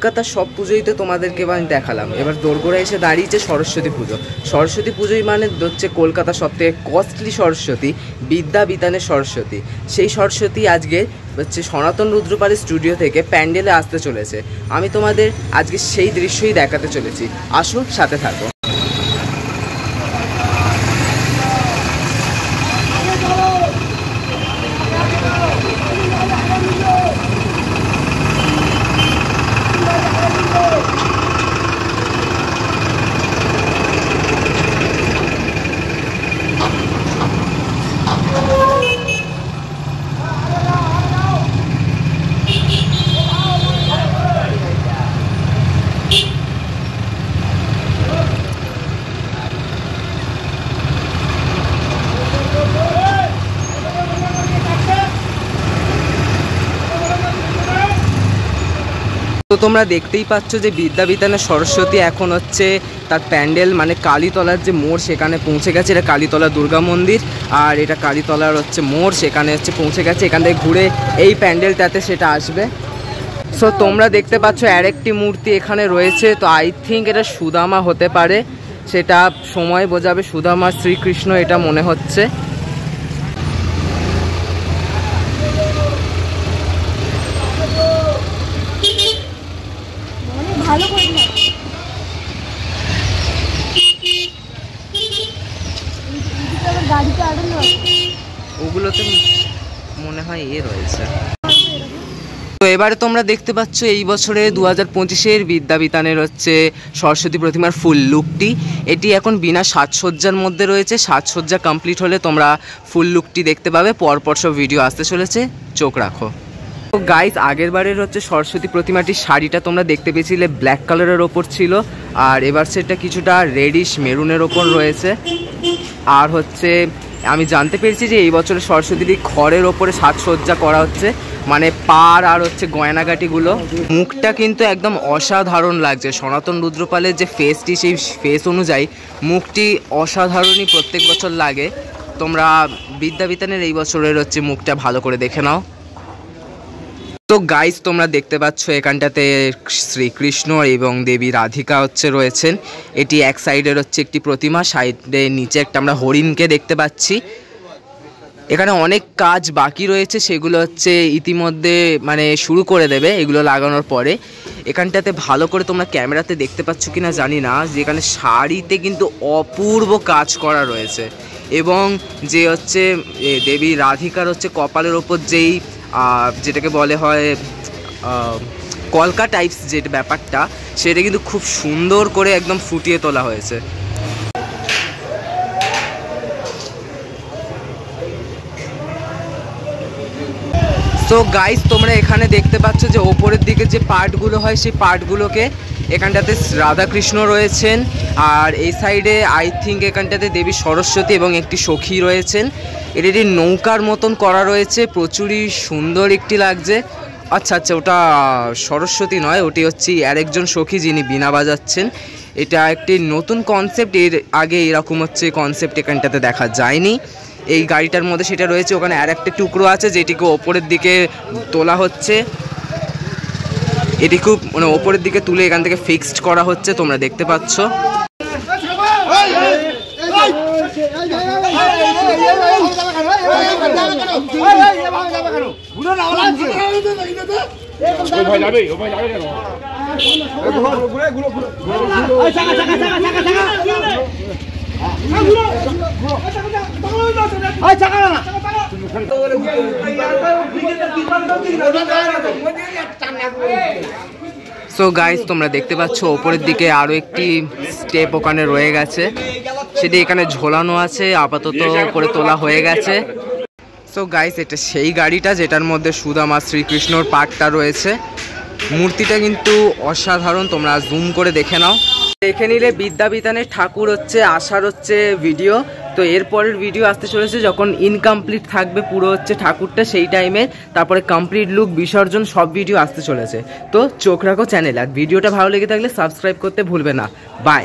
কলকাতার সব পুজোই তো তোমাদেরকে আমি দেখালাম, এবার দোরগোড়া এসে দাঁড়িয়েছে সরস্বতী পুজো। সরস্বতী পুজোই মানে হচ্ছে কলকাতা সবথেকে কস্টলি সরস্বতী, বিদ্যা বিতানের সরস্বতী। সেই সরস্বতী আজকে হচ্ছে সনাতন রুদ্রপালের স্টুডিও থেকে প্যান্ডেলে আসতে চলেছে। আমি তোমাদের আজকে সেই দৃশ্যই দেখাতে চলেছি, আসো সাথে থাকো। তো তোমরা দেখতেই পাচ্ছ যে বিদ্যা বিতানের সরস্বতী এখন হচ্ছে তার প্যান্ডেল মানে কালীতলার যে মোড় সেখানে পৌঁছে গেছে। এটা কালীতলা দুর্গা মন্দির, আর এটা কালীতলার হচ্ছে মোড়, সেখানে হচ্ছে পৌঁছে গেছে। এখান থেকে ঘুরে এই প্যান্ডেলটাতে সেটা আসবে। সো তোমরা দেখতে পাচ্ছ আরেকটি মূর্তি এখানে রয়েছে। তো আই থিঙ্ক এটা সুদামা হতে পারে, সেটা সময় বোঝাবে। সুদামা শ্রীকৃষ্ণ এটা মনে হচ্ছে। ওগুলোতে মনে হয় রয়েছে। তো এবারে তোমরা দেখতে পাচ্ছ এই বছরে 2025-এর বিদ্যা বিতানের হচ্ছে সরস্বতী প্রতিমার ফুল লুকটি। এটি এখন বিনা সাজসজ্জার মধ্যে রয়েছে। সাজসজ্জা কমপ্লিট হলে তোমরা ফুল লুকটি দেখতে পাবে। পরপর সব ভিডিও আসতে চলেছে, চোখ রাখো। তো গাইস, আগের বারের হচ্ছে সরস্বতী প্রতিমাটির শাড়িটা তোমরা দেখতে পেয়েছিলে ব্ল্যাক কালারের ওপর ছিল, আর এবার সেটা কিছুটা রেডিশ মেরুনের ওপর রয়েছে। আর হচ্ছে আমি জানতে পেরেছি যে এই বছরের সরস্বতীটি খড়ের ওপরে সাজসজ্জা করা হচ্ছে, মানে পাড় আর হচ্ছে গয়নাগাটিগুলো। মুখটা কিন্তু একদম অসাধারণ লাগছে। সনাতন রুদ্রপালের যে ফেসটি, সেই ফেস অনুযায়ী মুখটি অসাধারণই প্রত্যেক বছর লাগে। তোমরা বিদ্যা বিতানের এই বছরের হচ্ছে মুখটা ভালো করে দেখে নাও। তো গাইস, তোমরা দেখতে পাচ্ছ এখানটাতে শ্রীকৃষ্ণ এবং দেবী রাধিকা হচ্ছে রয়েছেন। এটি এক সাইডের হচ্ছে একটি প্রতিমা, সাইডে নিচে একটা আমরা হরিণকে দেখতে পাচ্ছি। এখানে অনেক কাজ বাকি রয়েছে, সেগুলো হচ্ছে ইতিমধ্যে মানে শুরু করে দেবে এগুলো লাগানোর পরে। এখানটাতে ভালো করে তোমরা ক্যামেরাতে দেখতে পাচ্ছ কিনা জানি না, যে এখানে শাড়িতে কিন্তু অপূর্ব কাজ করা রয়েছে। এবং যে হচ্ছে দেবী রাধিকার হচ্ছে কপালের ওপর যেই যেটাকে বলে হয় কলকা টাইপস যে ব্যাপারটা, সেটা কিন্তু খুব সুন্দর করে একদম ফুটিয়ে তোলা হয়েছে। তো গাইস, তোমরা এখানে দেখতে পাচ্ছ যে ওপরের দিকে যে পার্টগুলো হয় সেই পার্টগুলোকে এখানটাতে রাধাকৃষ্ণ রয়েছেন, আর এই সাইডে আই থিঙ্ক এখানটাতে দেবী সরস্বতী এবং একটি সখী রয়েছেন। এটি একটি নৌকার মতন করা রয়েছে, প্রচুরই সুন্দর একটি লাগছে। আচ্ছা আচ্ছা, ওটা সরস্বতী নয়, ওটি হচ্ছে আরেকজন সখী যিনি বীণা বাজাচ্ছেন। এটা একটি নতুন কনসেপ্ট, এর আগে এরকম হচ্ছে কনসেপ্ট এখানটাতে দেখা যায়নি। এই গাড়িটার মধ্যে সেটা রয়েছে। ওখানে আর একটা টুকরো আছে যেটিকে ওপরের দিকে তোলা হচ্ছে। এটি খুব মানে ওপরের দিকে তুলে এখান থেকে ফিক্সড করা হচ্ছে, তোমরা দেখতে পাচ্ছ। সো গাইস, তোমরা দেখতে পাচ্ছ ওপরের দিকে আরো একটি স্টেপ ওখানে রয়ে গেছে, সেটি এখানে ঝোলানো আছে, আপাতত করে তোলা হয়ে গেছে। সো গাইস, এটা সেই গাড়িটা যেটার মধ্যে সুদামা শ্রীকৃষ্ণর পার্টটা রয়েছে। মূর্তিটা কিন্তু অসাধারণ, তোমরা জুম করে দেখে নাও। দেখে নিলে বিদ্যা বিতানের ঠাকুর হচ্ছে আসার হচ্ছে ভিডিও। তো এরপরের ভিডিও আসতে চলেছে যখন ইনকমপ্লিট থাকবে পুরো হচ্ছে ঠাকুরটা, সেই টাইমে তারপরে কমপ্লিট লুক, বিসর্জন, সব ভিডিও আসতে চলেছে। তো চোখ রাখো চ্যানেল। আর ভিডিওটা ভালো লেগে থাকলে সাবস্ক্রাইব করতে ভুলবে না। বাই।